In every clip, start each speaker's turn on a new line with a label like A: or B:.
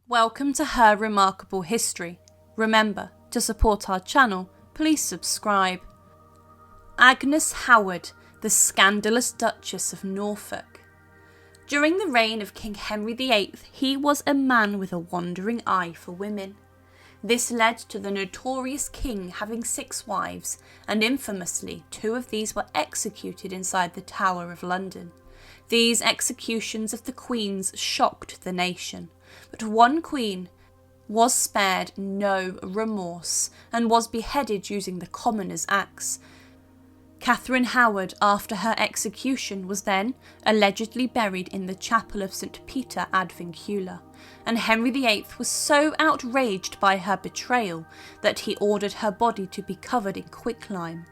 A: Welcome to Her Remarkable History. Remember, to support our channel, please subscribe. Agnes Howard, the Scandalous Duchess of Norfolk. During the reign of King Henry VIII, he was a man with a wandering eye for women. This led to the notorious king having 6 wives, and infamously 2 of these were executed inside the Tower of London. These executions of the queens shocked the nation, but one queen was spared no remorse and was beheaded using the commoner's axe. Catherine Howard, after her execution, was then allegedly buried in the chapel of St. Peter ad Vincula, and Henry VIII was so outraged by her betrayal that he ordered her body to be covered in quicklime,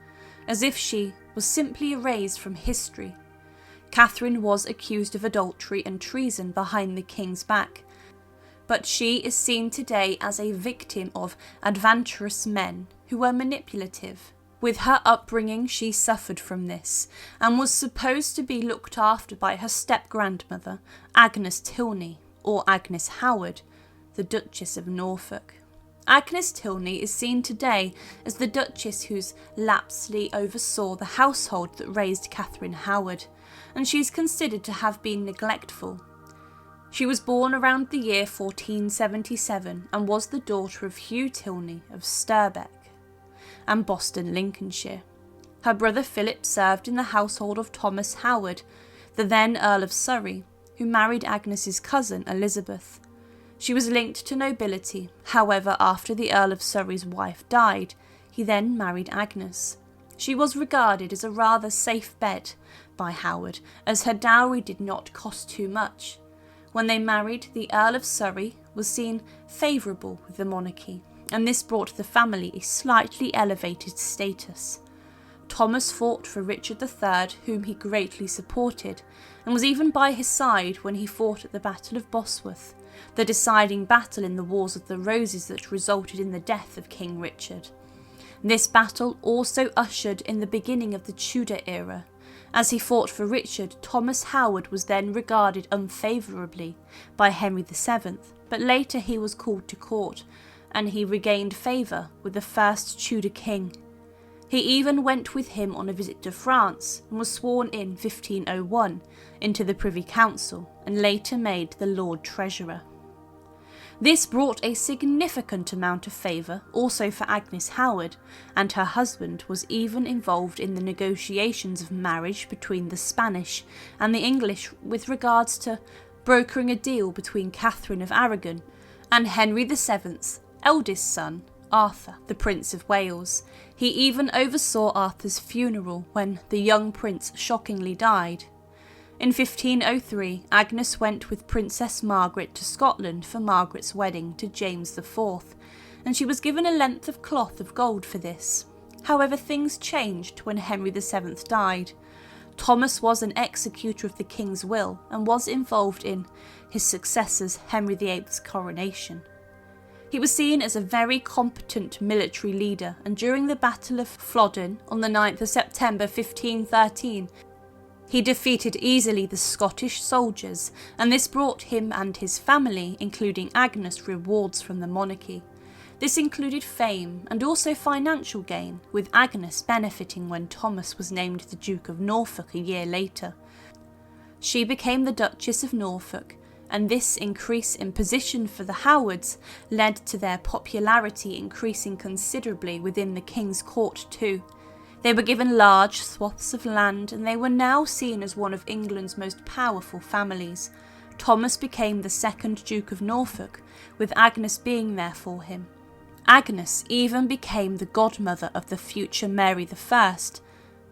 A: as if she was simply erased from history. Catherine was accused of adultery and treason behind the king's back, but she is seen today as a victim of advantageous men who were manipulative. With her upbringing, she suffered from this, and was supposed to be looked after by her step-grandmother, Agnes Tilney, or Agnes Howard, the Duchess of Norfolk. Agnes Tilney is seen today as the Duchess whose lapsly oversaw the household that raised Catherine Howard, and she is considered to have been neglectful. She was born around the year 1477 and was the daughter of Hugh Tilney of Sturbeck and Boston, Lincolnshire. Her brother Philip served in the household of Thomas Howard, the then Earl of Surrey, who married Agnes's cousin Elizabeth. She was linked to nobility. However, after the Earl of Surrey's wife died, he then married Agnes. She was regarded as a rather safe bet by Howard, as her dowry did not cost too much. When they married, the Earl of Surrey was seen favourable with the monarchy, and this brought the family a slightly elevated status. Thomas fought for Richard III, whom he greatly supported, and was even by his side when he fought at the Battle of Bosworth, the deciding battle in the Wars of the Roses that resulted in the death of King Richard. This battle also ushered in the beginning of the Tudor era. As he fought for Richard, Thomas Howard was then regarded unfavourably by Henry VII, but later he was called to court, and he regained favour with the first Tudor king. He even went with him on a visit to France, and was sworn in 1501 into the Privy Council, and later made the Lord Treasurer. This brought a significant amount of favour also for Agnes Howard, and her husband was even involved in the negotiations of marriage between the Spanish and the English with regards to brokering a deal between Catherine of Aragon and Henry VII's eldest son, Arthur, the Prince of Wales. He even oversaw Arthur's funeral when the young prince shockingly died. In 1503, Agnes went with Princess Margaret to Scotland for Margaret's wedding to James IV, and she was given a length of cloth of gold for this. However, things changed when Henry VII died. Thomas was an executor of the king's will and was involved in his successor's Henry VIII's coronation. He was seen as a very competent military leader, and during the Battle of Flodden on the 9th of September 1513, he defeated easily the Scottish soldiers, and this brought him and his family, including Agnes, rewards from the monarchy. This included fame and also financial gain, with Agnes benefiting when Thomas was named the Duke of Norfolk a year later. She became the Duchess of Norfolk, and this increase in position for the Howards led to their popularity increasing considerably within the king's court too. They were given large swaths of land, and they were now seen as one of England's most powerful families. Thomas became the 2nd Duke of Norfolk, with Agnes being there for him. Agnes even became the godmother of the future Mary I.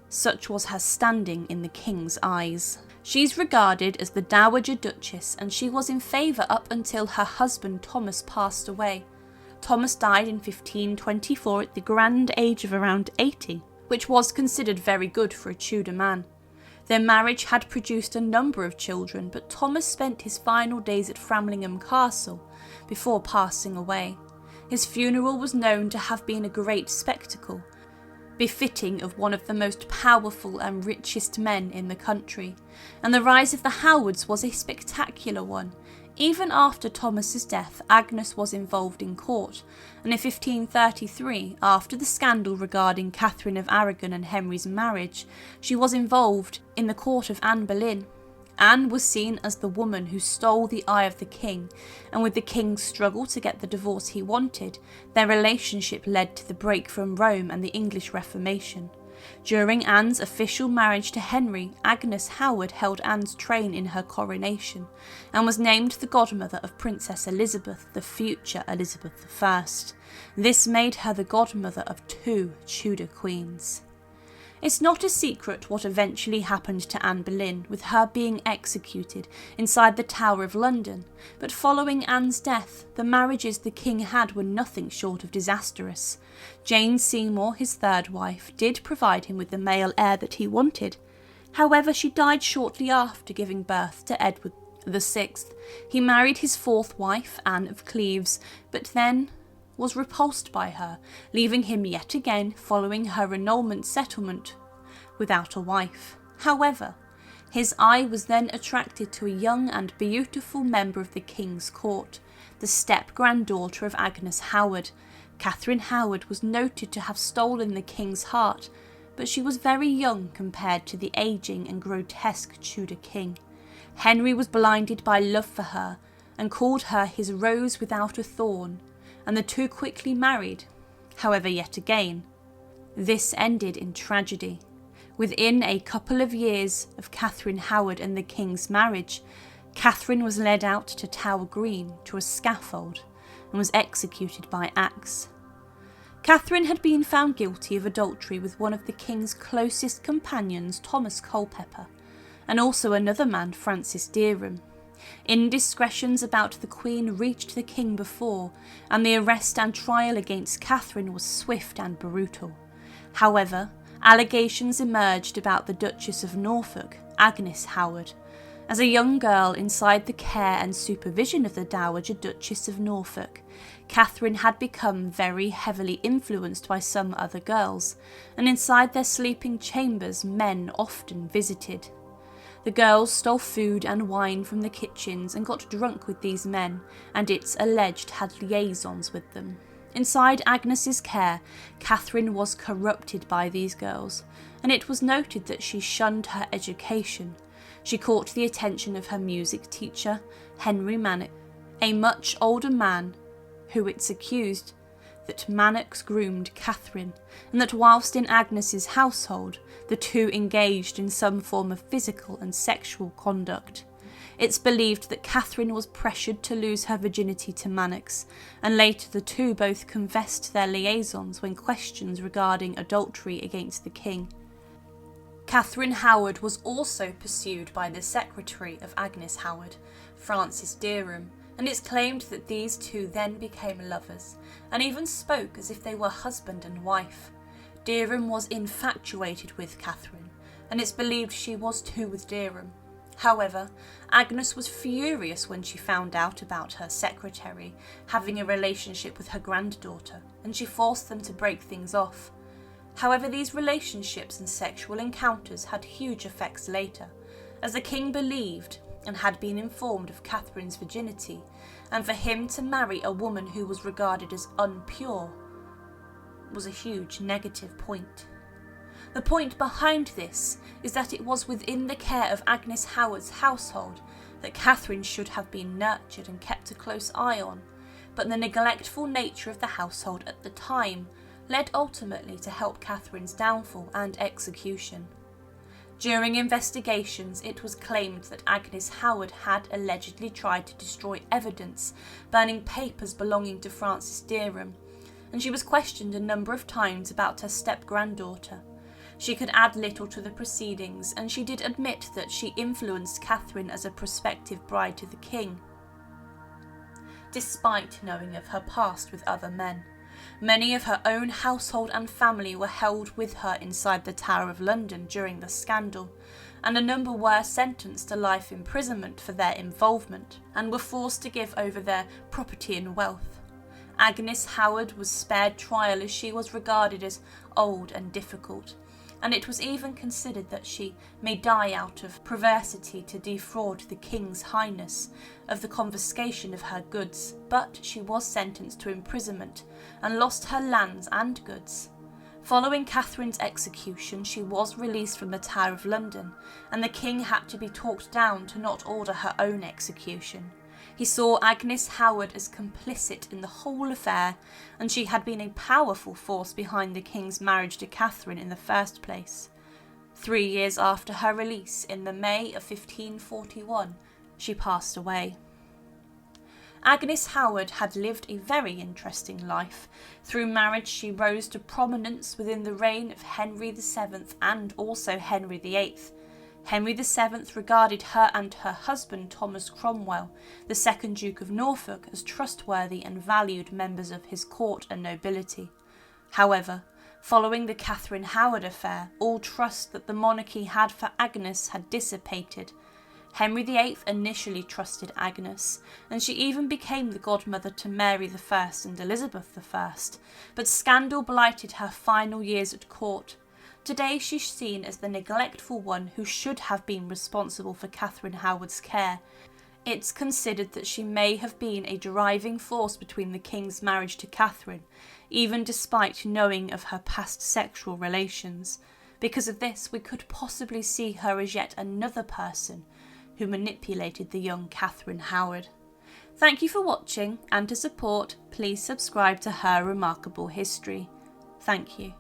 A: Such was her standing in the king's eyes. She's regarded as the Dowager Duchess, and she was in favour up until her husband Thomas passed away. Thomas died in 1524 at the grand age of around 80. Which was considered very good for a Tudor man. Their marriage had produced a number of children, but Thomas spent his final days at Framlingham Castle before passing away. His funeral was known to have been a great spectacle, befitting of one of the most powerful and richest men in the country, and the rise of the Howards was a spectacular one. Even after Thomas's death, Agnes was involved in court, and in 1533, after the scandal regarding Catherine of Aragon and Henry's marriage, she was involved in the court of Anne Boleyn. Anne was seen as the woman who stole the eye of the king, and with the king's struggle to get the divorce he wanted, their relationship led to the break from Rome and the English Reformation. During Anne's official marriage to Henry, Agnes Howard held Anne's train in her coronation, and was named the godmother of Princess Elizabeth, the future Elizabeth I. This made her the godmother of 2 Tudor queens. It's not a secret what eventually happened to Anne Boleyn, with her being executed inside the Tower of London, but following Anne's death, the marriages the king had were nothing short of disastrous. Jane Seymour, his third wife, did provide him with the male heir that he wanted. However, she died shortly after giving birth to Edward VI. He married his fourth wife, Anne of Cleves, but then was repulsed by her, leaving him yet again following her annulment settlement without a wife. However, his eye was then attracted to a young and beautiful member of the king's court, the step-granddaughter of Agnes Howard. Catherine Howard was noted to have stolen the king's heart, but she was very young compared to the ageing and grotesque Tudor king. Henry was blinded by love for her and called her his rose without a thorn, and the two quickly married. However, yet again, this ended in tragedy. Within a couple of years of Catherine Howard and the king's marriage, Catherine was led out to Tower Green to a scaffold and was executed by axe. Catherine had been found guilty of adultery with one of the king's closest companions, Thomas Culpeper, and also another man, Francis Dereham. Indiscretions about the Queen reached the king before, and the arrest and trial against Catherine was swift and brutal. However, allegations emerged about the Duchess of Norfolk, Agnes Howard. As a young girl inside the care and supervision of the Dowager Duchess of Norfolk, Catherine had become very heavily influenced by some other girls, and inside their sleeping chambers men often visited. The girls stole food and wine from the kitchens and got drunk with these men, and it's alleged had liaisons with them. Inside Agnes's care, Catherine was corrupted by these girls, and it was noted that she shunned her education. She caught the attention of her music teacher, Henry Manox, a much older man, who it's accused that Manox groomed Catherine, and that whilst in Agnes's household, the two engaged in some form of physical and sexual conduct. It's believed that Catherine was pressured to lose her virginity to Manox, and later the two both confessed their liaisons when questioned regarding adultery against the king. Catherine Howard was also pursued by the secretary of Agnes Howard, Francis Dereham, and it's claimed that these two then became lovers, and even spoke as if they were husband and wife. Dereham was infatuated with Catherine, and it's believed she was too with Dereham. However, Agnes was furious when she found out about her secretary having a relationship with her granddaughter, and she forced them to break things off. However, these relationships and sexual encounters had huge effects later, as the king believed and had been informed of Catherine's virginity, and for him to marry a woman who was regarded as unpure was a huge negative point. The point behind this is that it was within the care of Agnes Howard's household that Catherine should have been nurtured and kept a close eye on, but the neglectful nature of the household at the time led ultimately to help Catherine's downfall and execution. During investigations, it was claimed that Agnes Howard had allegedly tried to destroy evidence, burning papers belonging to Francis Dereham, and she was questioned a number of times about her step-granddaughter. She could add little to the proceedings, and she did admit that she influenced Catherine as a prospective bride to the king, despite knowing of her past with other men. Many of her own household and family were held with her inside the Tower of London during the scandal, and a number were sentenced to life imprisonment for their involvement, and were forced to give over their property and wealth. Agnes Howard was spared trial as she was regarded as old and difficult, and it was even considered that she may die out of perversity to defraud the King's Highness of the confiscation of her goods, but she was sentenced to imprisonment and lost her lands and goods. Following Catherine's execution, she was released from the Tower of London, and the King had to be talked down to not order her own execution. He saw Agnes Howard as complicit in the whole affair, and she had been a powerful force behind the King's marriage to Catherine in the first place. 3 years after her release, in the May of 1541, she passed away. Agnes Howard had lived a very interesting life. Through marriage she rose to prominence within the reign of Henry VII and also Henry VIII. Henry VII regarded her and her husband Thomas Cromwell, the second Duke of Norfolk, as trustworthy and valued members of his court and nobility. However, following the Catherine Howard affair, all trust that the monarchy had for Agnes had dissipated. Henry VIII initially trusted Agnes, and she even became the godmother to Mary I and Elizabeth I, but scandal blighted her final years at court. Today she's seen as the neglectful one who should have been responsible for Catherine Howard's care. It's considered that she may have been a driving force between the King's marriage to Catherine, even despite knowing of her past sexual relations. Because of this, we could possibly see her as yet another person who manipulated the young Catherine Howard. Thank you for watching, and to support, please subscribe to Her Remarkable History. Thank you.